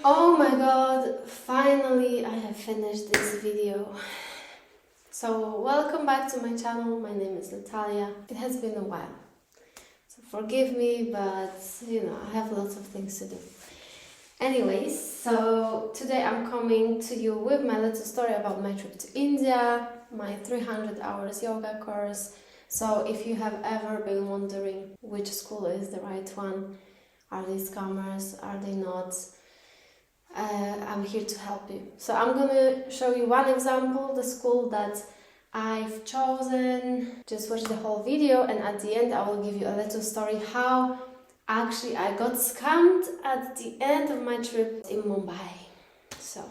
Oh my god, finally I have finished this video. So welcome back to my channel. My name is Natalia. It has been a while, so forgive me, but I have lots of things to do. Anyways, so today I'm coming to you with my little story about my trip to India, my 300 hours yoga course. So if you have ever been wondering which school is the right one, are they scammers, are they not? I'm here to help you. So I'm gonna show you one example, the school that I've chosen. Just watch the whole video, and at the end I will give you a little story how actually I got scammed at the end of my trip in Mumbai. So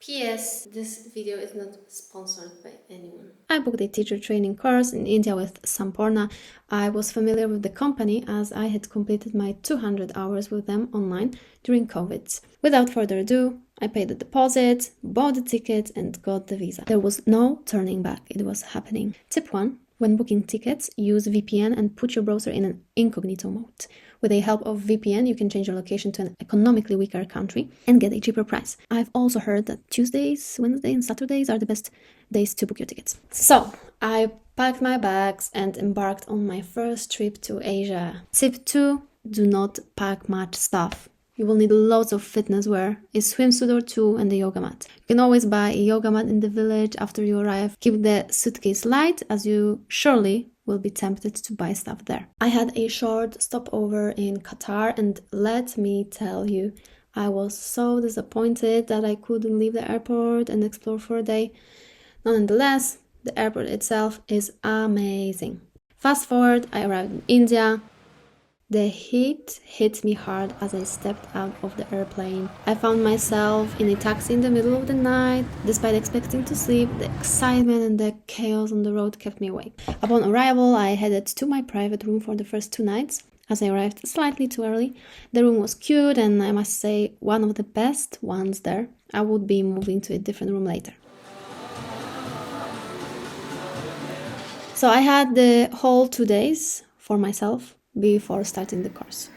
P.S. This video is not sponsored by anyone. I booked a teacher training course in India with Samporna. I was familiar with the company as I had completed my 200 hours with them online during COVID. Without further ado, I paid the deposit, bought the ticket and got the visa. There was no turning back, it was happening. Tip 1. When booking tickets, use VPN and put your browser in an incognito mode. With the help of VPN, you can change your location to an economically weaker country and get a cheaper price. I've also heard that Tuesdays, Wednesdays, and Saturdays are the best days to book your tickets. So, I packed my bags and embarked on my first trip to Asia. Tip 2. Do not pack much stuff. You will need loads of fitness wear, a swimsuit or two, and a yoga mat. You can always buy a yoga mat in the village after you arrive. Keep the suitcase light, as you surely will be tempted to buy stuff there. I had a short stopover in Qatar, and let me tell you, I was so disappointed that I couldn't leave the airport and explore for a day. Nonetheless, the airport itself is amazing. Fast forward, I arrived in India. The heat hit me hard as I stepped out of the airplane. I found myself in a taxi in the middle of the night. Despite expecting to sleep, the excitement and the chaos on the road kept me awake. Upon arrival, I headed to my private room for the first 2 nights, as I arrived slightly too early. The room was cute and I must say one of the best ones there. I would be moving to a different room later. So I had the whole 2 days for myself before starting the course.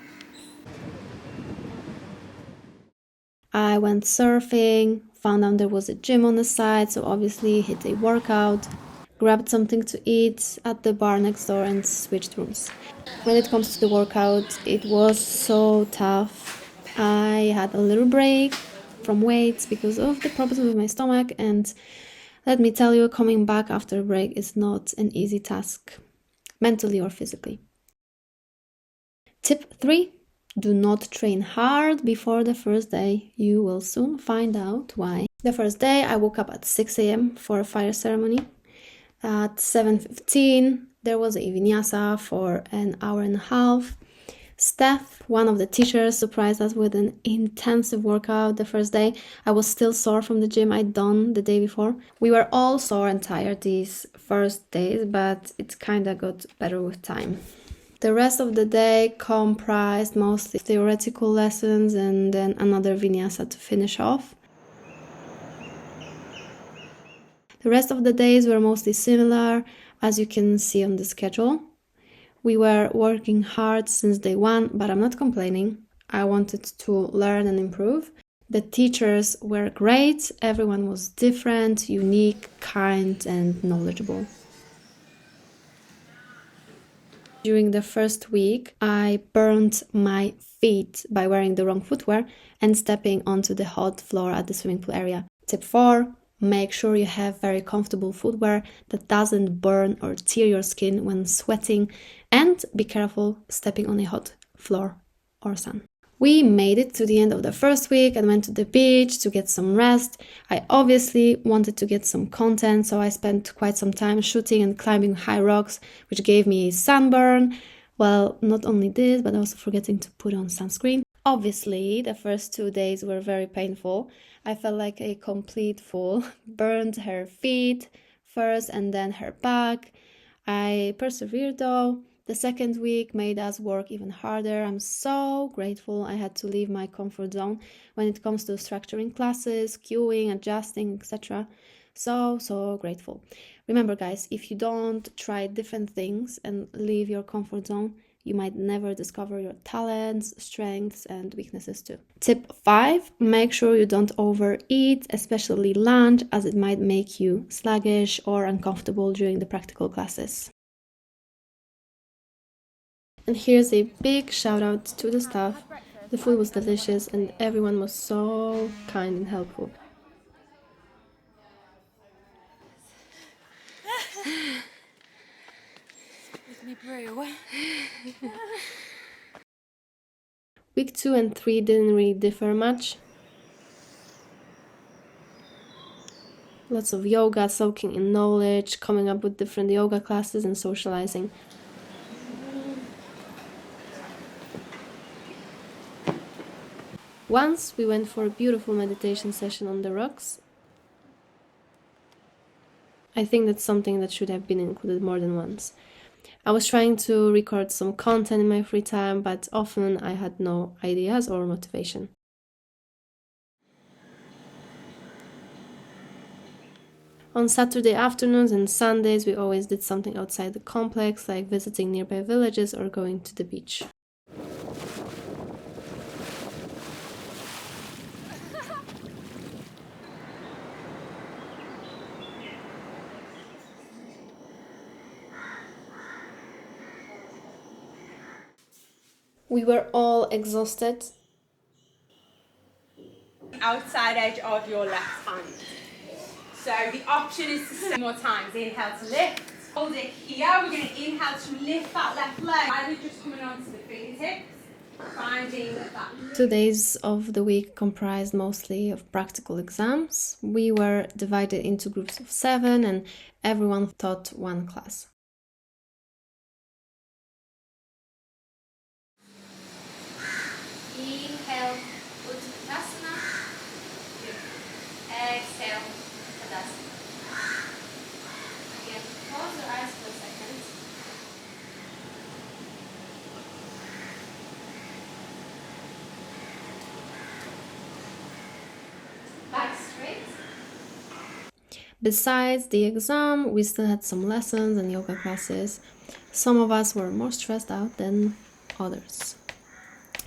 I went surfing, found out there was a gym on the side, so obviously hit a workout, grabbed something to eat at the bar next door and switched rooms. When it comes to the workout, it was so tough. I had a little break from weights because of the problems with my stomach, and let me tell you, coming back after a break is not an easy task, mentally or physically. Tip 3. Do not train hard before the first day. You will soon find out why. The first day, I woke up at 6 a.m. for a fire ceremony. At 7:15, there was a vinyasa for an hour and a half. Steph, one of the teachers, surprised us with an intensive workout the first day. I was still sore from the gym I'd done the day before. We were all sore and tired these first days, but it kinda got better with time. The rest of the day comprised mostly theoretical lessons and then another vinyasa to finish off. The rest of the days were mostly similar, as you can see on the schedule. We were working hard since day one, but I'm not complaining. I wanted to learn and improve. The teachers were great, everyone was different, unique, kind, and knowledgeable. During the first week, I burned my feet by wearing the wrong footwear and stepping onto the hot floor at the swimming pool area. Tip 4. Make sure you have very comfortable footwear that doesn't burn or tear your skin when sweating, and be careful stepping on a hot floor or sun. We made it to the end of the first week and went to the beach to get some rest. I obviously wanted to get some content, so I spent quite some time shooting and climbing high rocks, which gave me a sunburn. Well, not only this, but also forgetting to put on sunscreen. Obviously, the first 2 days were very painful. I felt like a complete fool. Burned her feet first and then her back. I persevered though. The second week made us work even harder. I'm so grateful I had to leave my comfort zone when it comes to structuring classes, queuing, adjusting, etc. So grateful. Remember guys, if you don't try different things and leave your comfort zone, You might never discover your talents, strengths, and weaknesses too. Tip 5, make sure you don't overeat, especially lunch, as it might make you sluggish or uncomfortable during the practical classes. And here's a big shout out to the staff. The food was delicious and everyone was so kind and helpful. With me brew. Week 2 and 3 didn't really differ much. Lots of yoga, soaking in knowledge, coming up with different yoga classes and socializing. Once we went for a beautiful meditation session on the rocks. I think that's something that should have been included more than once. I was trying to record some content in my free time, but often I had no ideas or motivation. On Saturday afternoons and Sundays, we always did something outside the complex, like visiting nearby villages or going to the beach. We were all exhausted. Outside edge of your left hand. So the option is to stay more times. Inhale to lift. Hold it here. We're going to inhale to lift that left leg. Either just coming onto the fingertips. Finding that. 2 days of the week comprised mostly of practical exams. We were divided into groups of 7 and everyone taught one class. Inhale, Uttanasana. Exhale, Tadasana. Again, close your eyes for a second. Back straight. Besides the exam, we still had some lessons and yoga classes. Some of us were more stressed out than others.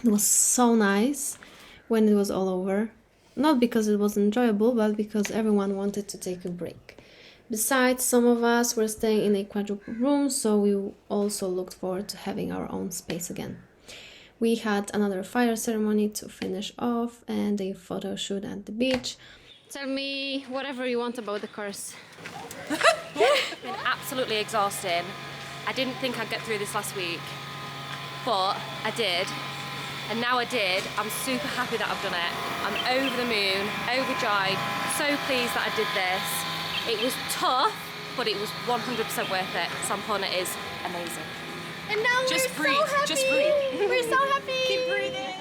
It was so nice when it was all over. Not because it was enjoyable, but because everyone wanted to take a break. Besides, some of us were staying in a quadruple room, so we also looked forward to having our own space again. We had another fire ceremony to finish off and a photo shoot at the beach. Tell me whatever you want about the course. It's been absolutely exhausting. I didn't think I'd get through this last week, but I did. And now I did. I'm super happy that I've done it. I'm over the moon, overjoyed, so pleased that I did this. It was tough, but it was 100% worth it. Samporna is amazing. And now Just we're breathe, so happy. just breathe. We're so happy. Keep breathing.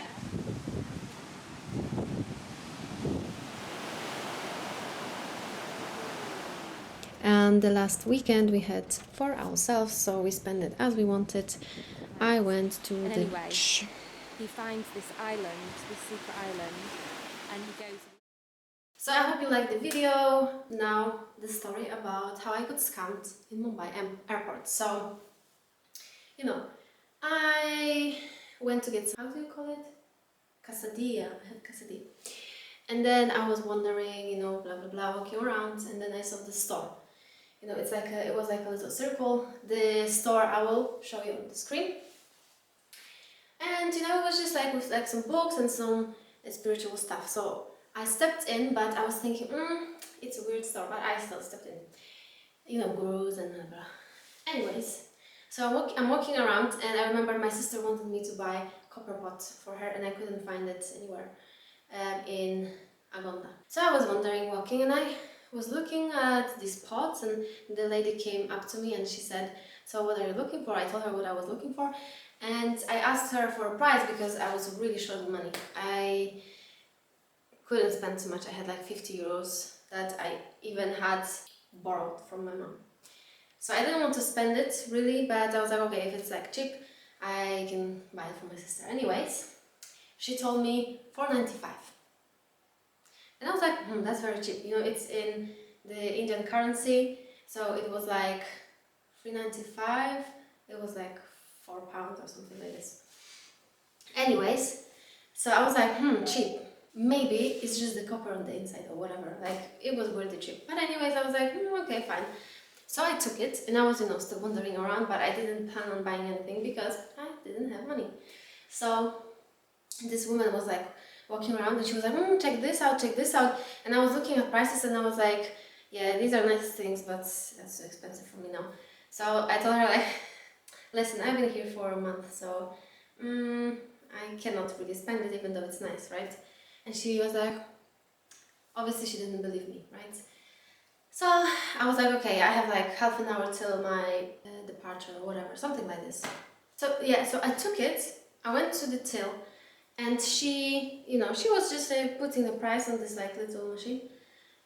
And the last weekend we had for ourselves, so we spent it as we wanted. I went to And the anyway, beach. he finds this island, this secret island, and he goes. So I hope you liked the video. Now the story about how I got scammed in Mumbai airport. So, I went to get some, how do you call it? Quesadilla. I had quesadilla. And then I was wandering, blah, blah, blah, walking around, and then I saw the store. It was like a little circle. The store I will show you on the screen. And it was just like with like some books and some spiritual stuff. So I stepped in, but I was thinking, it's a weird store, but I still stepped in. Gurus and blah, blah. Anyways, so I'm walking around, and I remember my sister wanted me to buy copper pot for her, and I couldn't find it anywhere in Agonda. So I was wandering, walking, and I was looking at these pots, and the lady came up to me and she said, "So what are you looking for?" I told her what I was looking for, and I asked her for a price because I was really short of money. I couldn't spend too much. I had like 50 euros that I even had borrowed from my mom. So I didn't want to spend it really, but I was like, okay, if it's like cheap, I can buy it for my sister. Anyways, she told me 4.95. And I was like, that's very cheap. It's in the Indian currency, so it was like 3.95. It was like £4 or something like this. Anyways, so I was like, cheap. Maybe it's just the copper on the inside or whatever. Like, it was worth the cheap. But anyways, I was like, okay, fine. So I took it, and I was, still wandering around, but I didn't plan on buying anything because I didn't have money. So this woman was like walking around, and she was like, check this out, check this out. And I was looking at prices, and I was like, yeah, these are nice things, but that's too expensive for me now. So I told her, like, listen, I've been here for a month, so I cannot really spend it, even though it's nice, right? And she was like, obviously she didn't believe me, right? So I was like, okay, I have like half an hour till my departure or whatever, something like this. So yeah, so I took it, I went to the till, and she, she was just putting the price on this like little machine.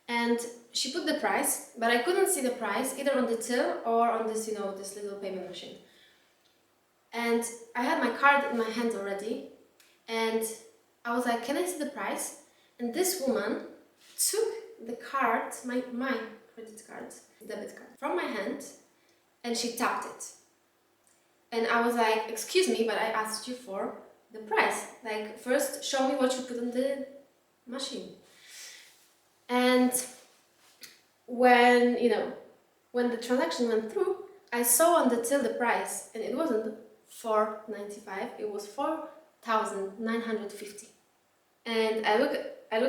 And she put the price, but I couldn't see the price either on the till or on this, this little payment machine. And I had my card in my hand already, and I was like, can I see the price? And this woman took the card, my credit card, debit card, from my hand, and she tapped it. And I was like, excuse me, but I asked you for the price. Like, first show me what you put on the machine. And when, when the transaction went through, I saw on the till the price, and it wasn't $4.95, it was $4,950. And I looked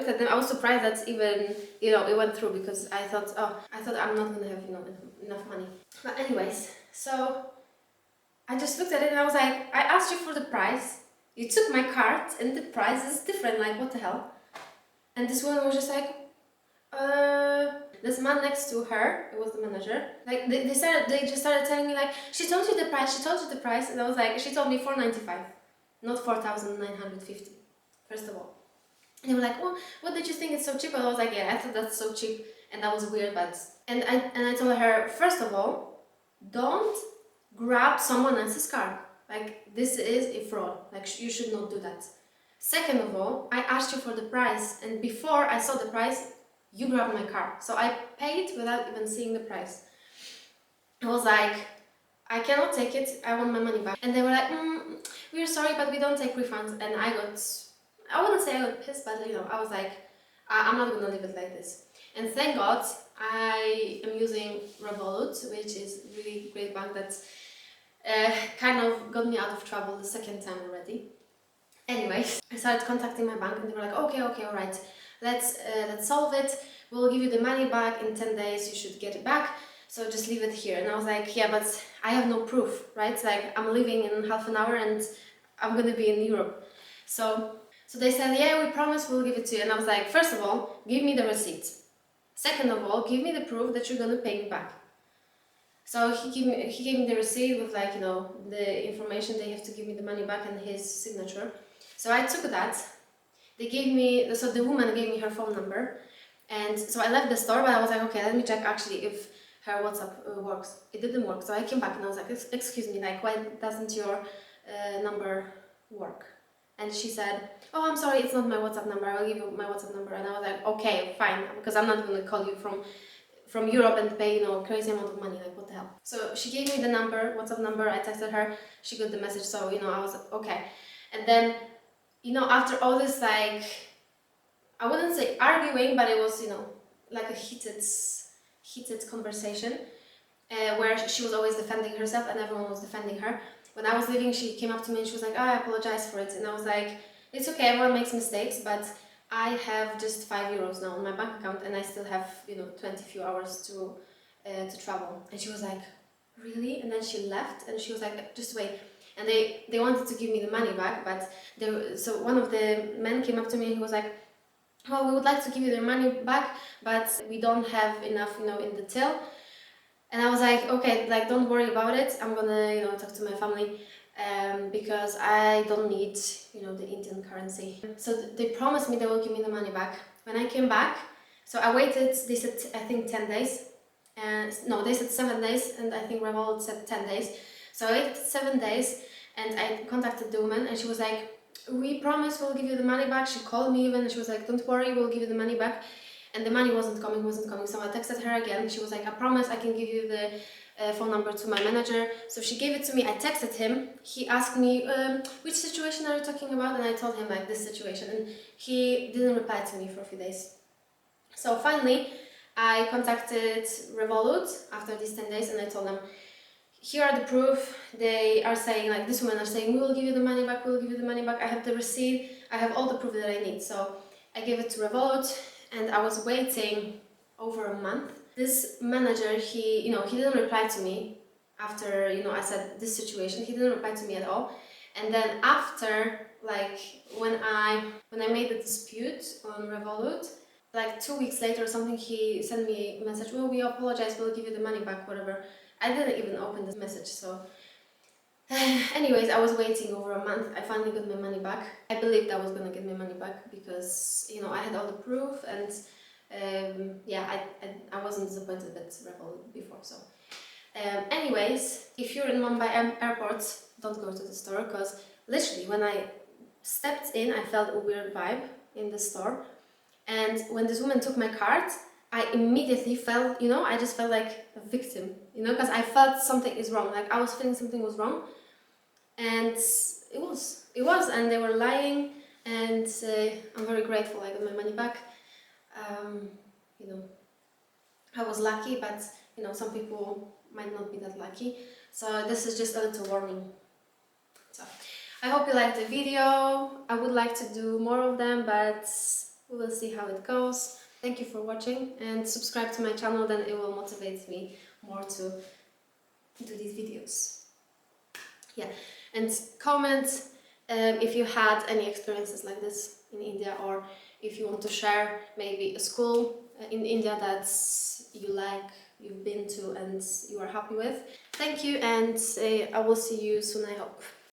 at them. I was surprised that even it went through, because I thought I'm not gonna have enough money. But anyways, so I just looked at it and I was like, I asked you for the price, you took my card, and the price is different. Like, what the hell? And this woman was just like, this man next to her, it was the manager, like they just started telling me, like, she told you the price, and I was like, she told me $4.95, not $4,950, first of all. And they were like, well, what did you think it's so cheap? And I was like, yeah, I thought that's so cheap, and that was weird, but and I told her, first of all, don't grab someone else's card. Like, this is a fraud. Like, you should not do that. Second of all, I asked you for the price, and before I saw the price, you grabbed my card. So I paid without even seeing the price. I was like, I cannot take it, I want my money back. And they were like, we're sorry, but we don't take refunds. And I wouldn't say I got pissed, but I was like, I'm not gonna leave it like this. And thank God I am using Revolut, which is a really great bank that kind of got me out of trouble the second time already. Anyways, I started contacting my bank, and they were like, okay, all right, let's solve it. We'll give you the money back in 10 days. You should get it back. So just leave it here. And I was like, yeah, but I have no proof, right? Like, I'm leaving in half an hour and I'm gonna be in Europe. So they said, yeah, we promise we'll give it to you. And I was like, first of all, give me the receipt. Second of all, give me the proof that you're gonna pay me back. So he gave me the receipt with, like, the information they have to give me the money back and his signature. So I took that. So the woman gave me her phone number, and so I left the store, but I was like, okay, let me check actually if her WhatsApp works. It didn't work, so I came back and I was like, excuse me, like, why doesn't your number work? And she said, oh, I'm sorry, it's not my WhatsApp number, I'll give you my WhatsApp number. And I was like, okay, fine, because I'm not going to call you from Europe and pay, crazy amount of money, like, what the hell. So she gave me the number, WhatsApp number, I texted her, she got the message, so, I was like, okay. And then, after all this, like, I wouldn't say arguing, but it was, like a heated conversation, where she was always defending herself and everyone was defending her. When I was leaving, she came up to me and she was like, oh, I apologize for it. And I was like, it's okay, everyone makes mistakes, but I have just €5 now on my bank account, and I still have 20 few hours to travel. And she was like, really? And then she left, and she was like, just wait. And they wanted to give me the money back, but so one of the men came up to me and he was like, well, we would like to give you the money back, but we don't have enough in the till. And I was like, okay, like, don't worry about it, I'm gonna talk to my family, because I don't need the Indian currency. So they promised me they will give me the money back. When I came back, so I waited, they said I think 10 days, and no, they said 7 days, and I think Revolut said 10 days. So I waited 7 days, and I contacted the woman, and she was like, we promise we'll give you the money back. She called me even, and she was like, don't worry, we'll give you the money back. and the money wasn't coming. So I texted her again. She was like, I promise I can give you the phone number to my manager. So she gave it to me. I texted him. He asked me, which situation are you talking about? And I told him like this situation, and he didn't reply to me for a few days. So finally I contacted Revolut after these 10 days, and I told them, here are the proof. They are saying, like, this woman are saying, we will give you the money back, we will give you the money back. I have the receipt, I have all the proof that I need. So I gave it to Revolut, and I was waiting over a month. This manager, he didn't reply to me after, I said this situation. He didn't reply to me at all. And then after, like, when I made the dispute on Revolut, like 2 weeks later or something, he sent me a message, well, we apologize, we'll give you the money back, whatever. I didn't even open this message, so anyways, I was waiting over a month. I finally got my money back. I believed I was gonna get my money back because, I had all the proof, and yeah, I wasn't disappointed at Revolut before. So anyways, if you're in Mumbai airport, don't go to the store, because literally when I stepped in, I felt a weird vibe in the store. And when this woman took my card, I immediately felt, I just felt like a victim, because I felt something is wrong. Like, I was feeling something was wrong, and it was, and they were lying, and I'm very grateful I got my money back. I was lucky, but, some people might not be that lucky. So this is just a little warning. So I hope you liked the video. I would like to do more of them, but we will see how it goes. Thank you for watching, and subscribe to my channel, then it will motivate me more to do these videos. Yeah, and comment if you had any experiences like this in India, or if you want to share maybe a school in India that you've been to and you are happy with. Thank you, and I will see you soon, I hope.